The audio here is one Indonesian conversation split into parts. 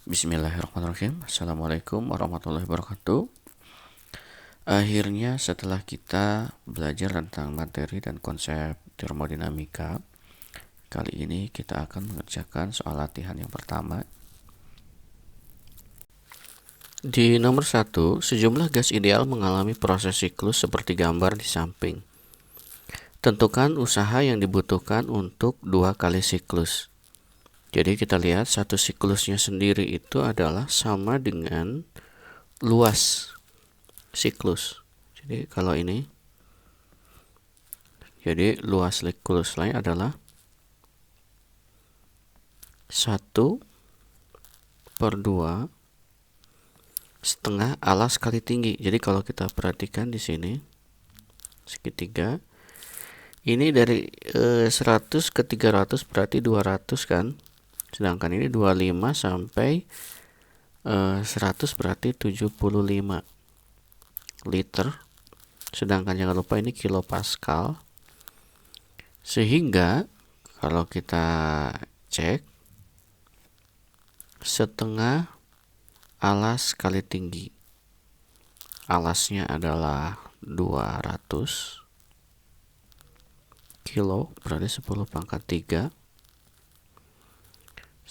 Bismillahirrahmanirrahim. Assalamualaikum warahmatullahi wabarakatuh. Akhirnya setelah kita belajar tentang materi dan konsep termodinamika, kali ini kita akan mengerjakan soal latihan yang pertama. Di nomor 1, sejumlah gas ideal mengalami proses siklus seperti gambar di samping. Tentukan usaha yang dibutuhkan untuk 2 kali siklus. Jadi kita lihat satu siklusnya sendiri itu adalah sama dengan luas siklus. Jadi kalau ini, jadi luas siklus lain adalah 1/2 setengah alas kali tinggi. Jadi kalau kita perhatikan di sini segitiga, ini dari 100 ke 300 berarti 200 kan. Sedangkan ini 25 sampai 100 berarti 75 liter. Sedangkan jangan lupa ini kilopascal. Sehingga kalau kita cek, setengah alas kali tinggi. Alasnya adalah 200 kilo, berarti 10 pangkat 3.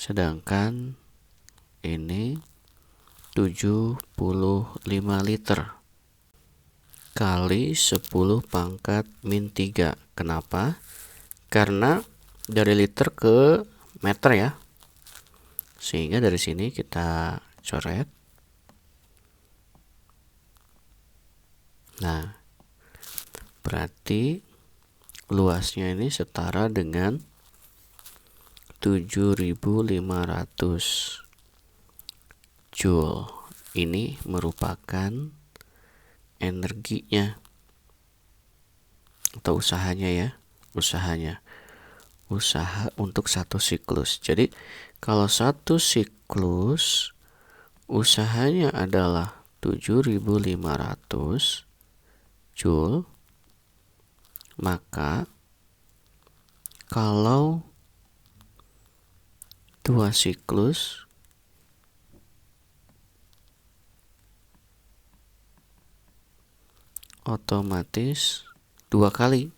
Sedangkan ini 75 liter kali 10 pangkat min 3. Kenapa? Karena dari liter ke meter ya. Sehingga dari sini kita coret. Nah, berarti luasnya ini setara dengan 7.500 joule. Ini merupakan energinya atau usahanya ya, usaha untuk satu siklus. Jadi kalau satu siklus usahanya adalah 7.500 joule, maka kalau 2 siklus otomatis 2 kali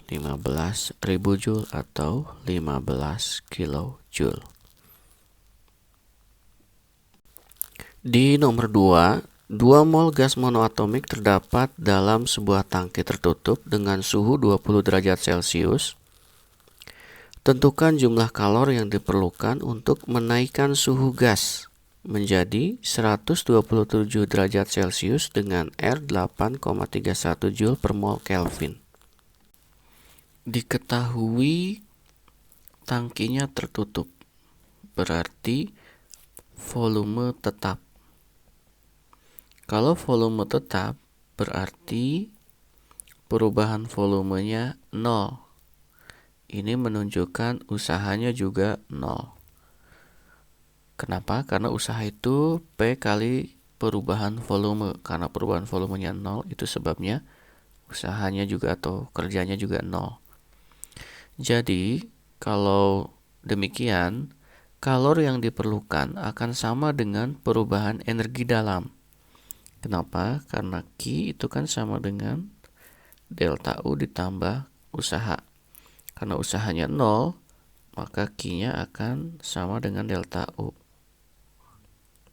15.000 joule atau 15 kilojoule. Di nomor 2, 2 mol gas monoatomik terdapat dalam sebuah tangki tertutup dengan suhu 20 derajat Celcius. Tentukan jumlah kalor yang diperlukan untuk menaikkan suhu gas menjadi 127 derajat Celcius dengan R 8,31 Joule per mol Kelvin. Diketahui tangkinya tertutup, berarti volume tetap. Kalau volume tetap, berarti perubahan volumenya 0. Ini menunjukkan usahanya juga 0. Kenapa? Karena usaha itu P kali perubahan volume. Karena perubahan volumenya 0, itu sebabnya usahanya juga atau kerjanya juga 0. Jadi, kalau demikian, kalor yang diperlukan akan sama dengan perubahan energi dalam. Kenapa? Karena Q itu kan sama dengan delta U ditambah usaha. Karena usahanya 0, maka Q-nya akan sama dengan delta U.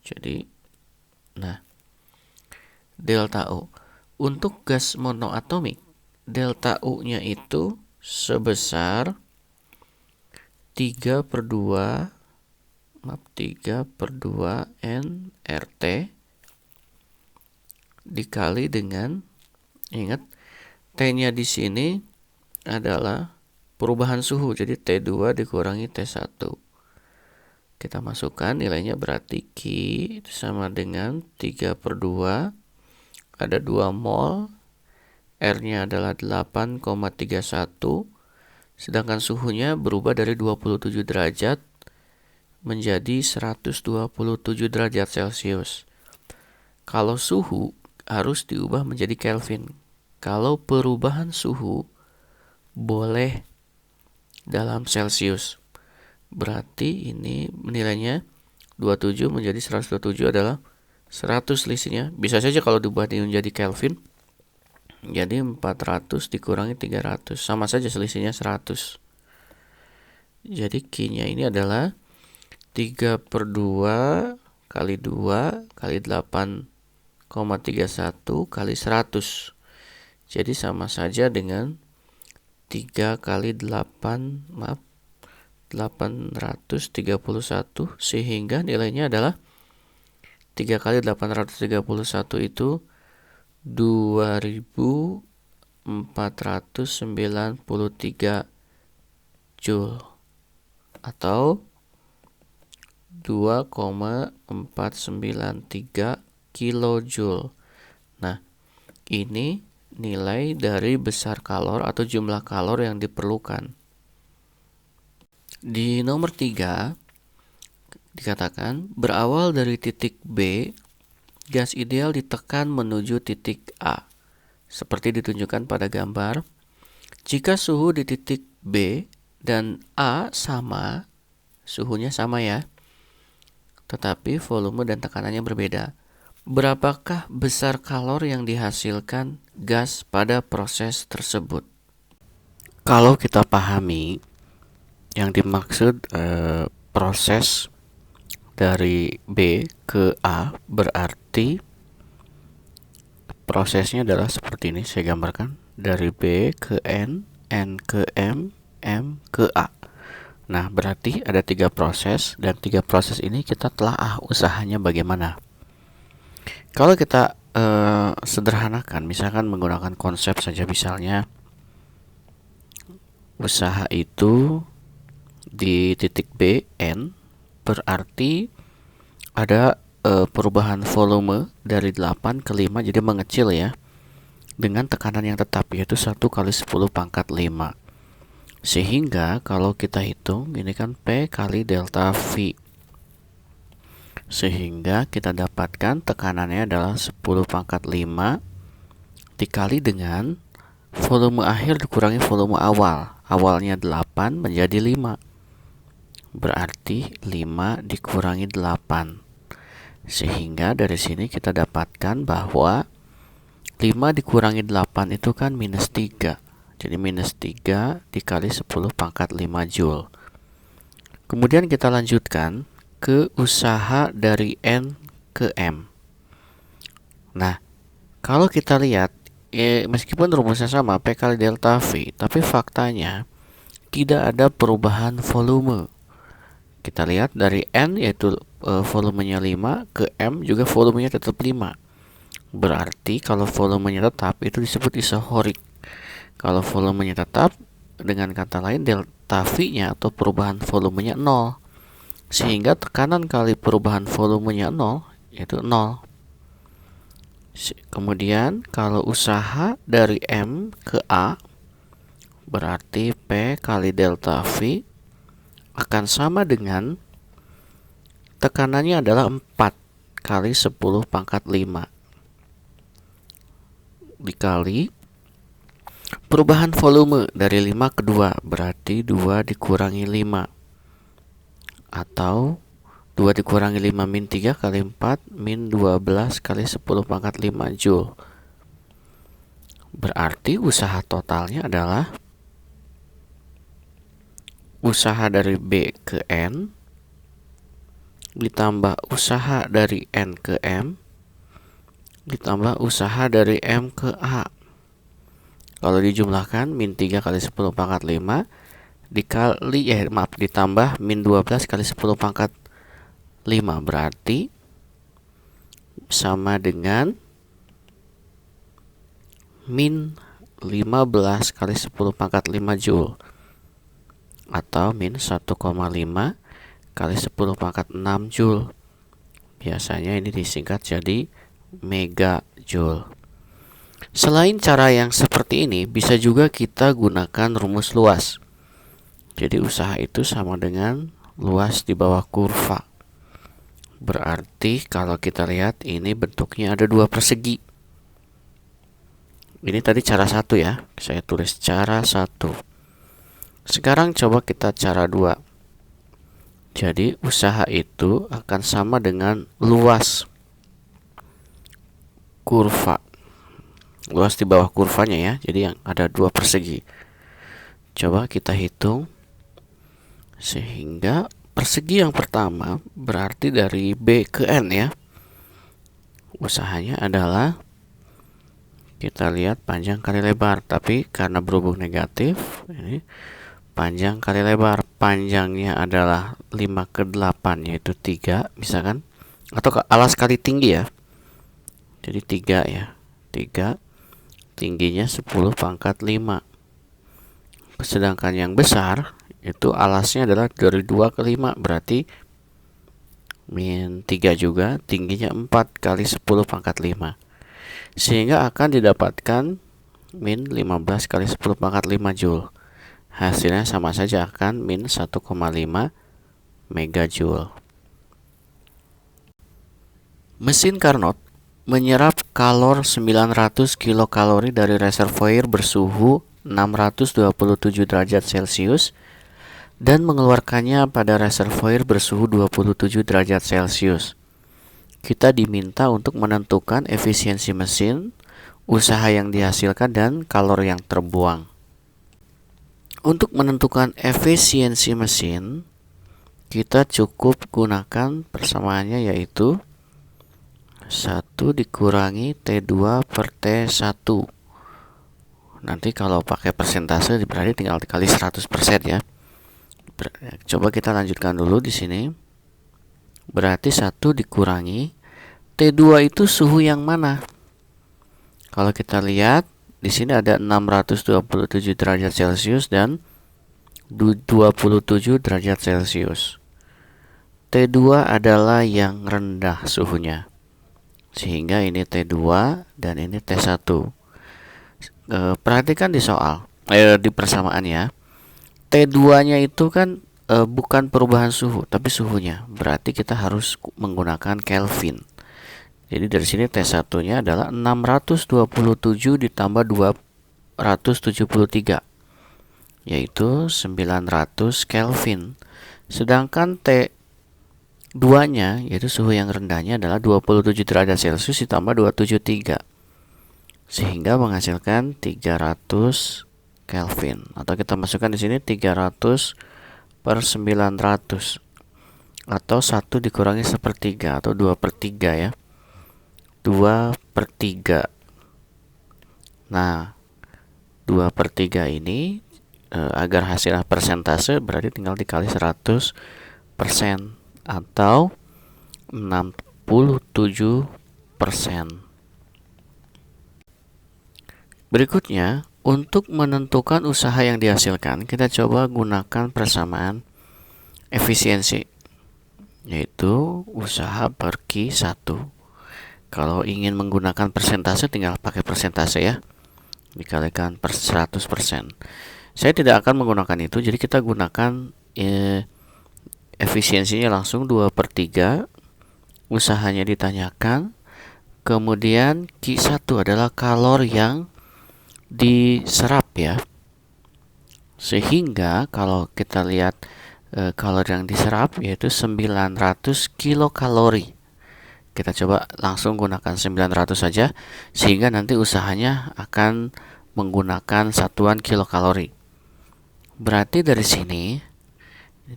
Jadi, delta U. Untuk gas monoatomik, delta U-nya itu sebesar 3/2 nRT dikali dengan, ingat, T-nya di sini adalah perubahan suhu, jadi T2 dikurangi T1. Kita masukkan nilainya, berarti Q itu sama dengan 3/2, ada 2 mol, R-nya adalah 8,31, sedangkan suhunya berubah dari 27 derajat menjadi 127 derajat Celcius. Kalau suhu harus diubah menjadi Kelvin. Kalau perubahan suhu boleh dalam Celcius. Berarti ini nilainya 27 menjadi 127 adalah 100 selisihnya. Bisa saja kalau diubah menjadi Kelvin, jadi 400 dikurangi 300, sama saja selisihnya 100. Jadi Q-nya ini adalah 3/2 kali 2 kali 8,31 kali 100. Jadi sama saja dengan 3 kali 831, sehingga nilainya adalah 3 kali 831 itu 2493 Joule atau 2,493 kilojoule. Nah, ini nilai dari besar kalor atau jumlah kalor yang diperlukan. Di nomor 3 dikatakan berawal dari titik B, gas ideal ditekan menuju titik A. Seperti ditunjukkan pada gambar, jika suhu di titik B dan A sama, suhunya sama ya, tetapi volume dan tekanannya berbeda. Berapakah besar kalor yang dihasilkan gas pada proses tersebut? Kalau kita pahami yang dimaksud proses dari B ke A, berarti prosesnya adalah seperti ini. Saya gambarkan dari B ke N, N ke M, M ke A. Nah, berarti ada 3 proses, dan 3 proses ini kita telah usahanya bagaimana. Kalau kita sederhanakan, misalkan menggunakan konsep saja, misalnya usaha itu di titik B, N, berarti ada perubahan volume dari 8 ke 5, jadi mengecil ya, dengan tekanan yang tetap, yaitu 1 kali 10 pangkat 5. Sehingga kalau kita hitung, ini kan P kali delta V, sehingga kita dapatkan tekanannya adalah 10 pangkat 5 dikali dengan volume akhir dikurangi volume awal. Awalnya 8 menjadi 5, berarti 5 dikurangi 8. Sehingga dari sini kita dapatkan bahwa 5 dikurangi 8 itu kan minus 3. Jadi minus 3 dikali 10 pangkat 5 Joule. Kemudian kita lanjutkan ke usaha dari N ke M. Nah, kalau kita lihat, meskipun rumusnya sama, P kali delta V, tapi faktanya tidak ada perubahan volume. Kita lihat dari N, yaitu volumenya 5, ke M juga volumenya tetap 5. Berarti kalau volumenya tetap, itu disebut isohorik. Kalau volumenya tetap, dengan kata lain delta V-nya atau perubahan volumenya 0. Sehingga tekanan kali perubahan volumenya 0, yaitu 0. Kemudian kalau usaha dari M ke A, berarti P kali delta V akan sama dengan tekanannya adalah 4 kali 10 pangkat 5 dikali perubahan volume dari 5 ke 2, berarti 2 dikurangi 5, atau 2 dikurangi 5 min 3 kali 4 min 12 kali 10 pangkat 5 Joule. Berarti usaha totalnya adalah usaha dari B ke N ditambah usaha dari N ke M ditambah usaha dari M ke A. Kalau dijumlahkan, min 3 kali 10 pangkat 5 dikali ditambah min 12 kali 10 pangkat 5, berarti sama dengan min 15 kali 10 pangkat 5 Joule, atau min 1,5 kali 10 pangkat 6 Joule. Biasanya ini disingkat jadi megajoule. Selain cara yang seperti ini, bisa juga kita gunakan rumus luas. Jadi usaha itu sama dengan luas di bawah kurva. Berarti kalau kita lihat, ini bentuknya ada 2 persegi. Ini tadi cara 1 ya, saya tulis cara 1. Sekarang coba kita cara 2. Jadi usaha itu akan sama dengan luas kurva. Luas di bawah kurvanya ya. Jadi yang ada 2 persegi. Coba kita hitung. Sehingga persegi yang pertama berarti dari B ke N ya. Usahanya adalah, kita lihat panjang kali lebar, tapi karena berhubung negatif, ini panjang kali lebar. Panjangnya adalah 5 ke 8 yaitu 3 misalkan, atau alas kali tinggi ya. Jadi 3 ya. 3 tingginya 10 pangkat 5. Sedangkan yang besar itu alasnya adalah dari 2 ke 5, berarti min 3 juga, tingginya 4 kali 10 pangkat 5. Sehingga akan didapatkan min 15 kali 10 pangkat 5 Joule. Hasilnya sama saja, akan min 1,5 megajoule. Mesin Carnot menyerap kalor 900 kilokalori dari reservoir bersuhu 627 derajat Celcius dan mengeluarkannya pada reservoir bersuhu 27 derajat Celcius. Kita diminta untuk menentukan efisiensi mesin, usaha yang dihasilkan, dan kalori yang terbuang. Untuk menentukan efisiensi mesin, kita cukup gunakan persamaannya, yaitu 1 dikurangi T2 per T1. Nanti kalau pakai persentase berarti tinggal dikali 100% ya. Coba kita lanjutkan dulu di sini. Berarti 1 dikurangi T2 itu suhu yang mana? Kalau kita lihat di sini ada 627 derajat Celcius dan 27 derajat Celcius. T2 adalah yang rendah suhunya. Sehingga ini T2 dan ini T1. Perhatikan di soal, di persamaan ya. T2-nya itu kan bukan perubahan suhu, tapi suhunya. Berarti kita harus menggunakan Kelvin. Jadi dari sini T1-nya adalah 627 ditambah 273, yaitu 900 Kelvin. Sedangkan T2-nya, yaitu suhu yang rendahnya, adalah 27 derajat Celcius ditambah 273. Sehingga menghasilkan 300 Kelvin. Atau kita masukkan di sini 300 per 900. Atau 1 dikurangi 1/3 atau 2/3 ya. 2/3. Nah, 2/3 ini agar hasilnya persentase berarti tinggal dikali 100% atau 67%. Berikutnya, untuk menentukan usaha yang dihasilkan, kita coba gunakan persamaan efisiensi, yaitu usaha per Q1. Kalau ingin menggunakan persentase, tinggal pakai persentase ya, dikalikan per 100%. Saya tidak akan menggunakan itu, jadi kita gunakan efisiensinya langsung 2/3. Usahanya ditanyakan. Kemudian Q1 adalah kalor yang diserap ya. Sehingga kalau kita lihat kalori yang diserap yaitu 900 kilokalori. Kita coba langsung gunakan 900 saja, sehingga nanti usahanya akan menggunakan satuan kilokalori. Berarti dari sini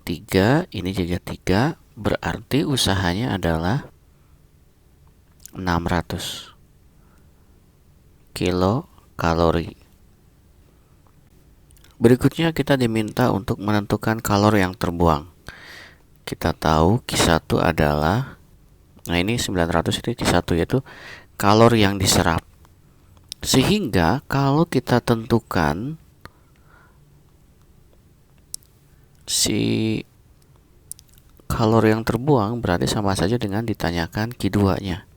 3, ini juga 3, berarti usahanya adalah 600 kilokalori. Berikutnya kita diminta untuk menentukan kalori yang terbuang. Kita tahu Q1 adalah, nah ini 900 itu Q1 yaitu kalori yang diserap. Sehingga kalau kita tentukan si kalori yang terbuang berarti sama saja dengan ditanyakan Q2-nya,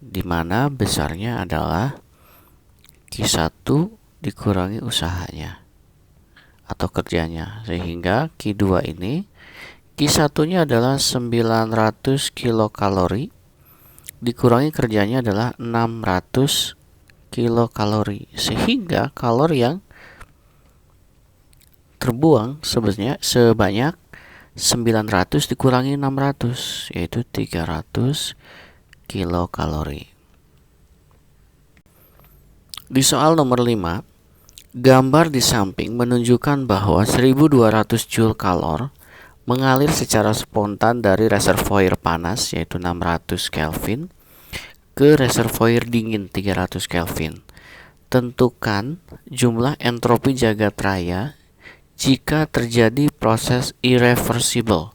di mana besarnya adalah Q1 dikurangi usahanya atau kerjanya, sehingga Q2 ini, Q1-nya adalah 900 kilokalori dikurangi kerjanya adalah 600 kilokalori, sehingga kalori yang terbuang sebanyak 900 dikurangi 600, yaitu 300 kilokalori. Di soal nomor 5, gambar di samping menunjukkan bahwa 1200 Joule kalor mengalir secara spontan dari reservoir panas yaitu 600 Kelvin ke reservoir dingin 300 Kelvin. Tentukan jumlah entropi jagat raya jika terjadi proses irreversible.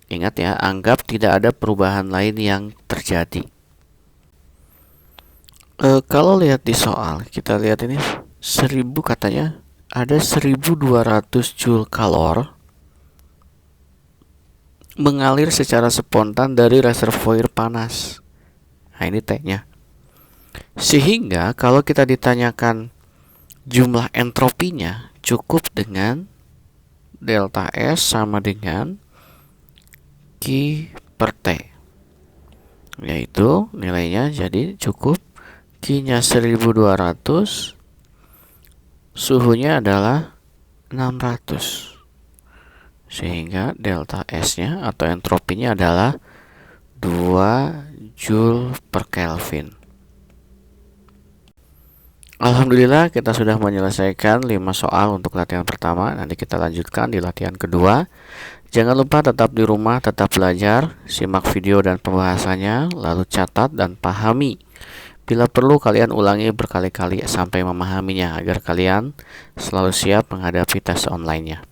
Ingat ya, anggap tidak ada perubahan lain yang terjadi. Kalau lihat di soal, kita lihat ini 1000 katanya ada 1200 Joule kalor mengalir secara spontan dari reservoir panas. Nah, ini T-nya. Sehingga kalau kita ditanyakan jumlah entropinya, cukup dengan delta S sama dengan Q per T. Yaitu nilainya jadi cukup Q-nya 1200, suhunya adalah 600. Sehingga delta S-nya atau entropinya adalah 2 Joule per Kelvin. Alhamdulillah kita sudah menyelesaikan 5 soal untuk latihan pertama. Nanti kita lanjutkan di latihan kedua. Jangan lupa tetap di rumah, tetap belajar, simak video dan pembahasannya, lalu catat dan pahami. Bila perlu kalian ulangi berkali-kali sampai memahaminya agar kalian selalu siap menghadapi tes online-nya.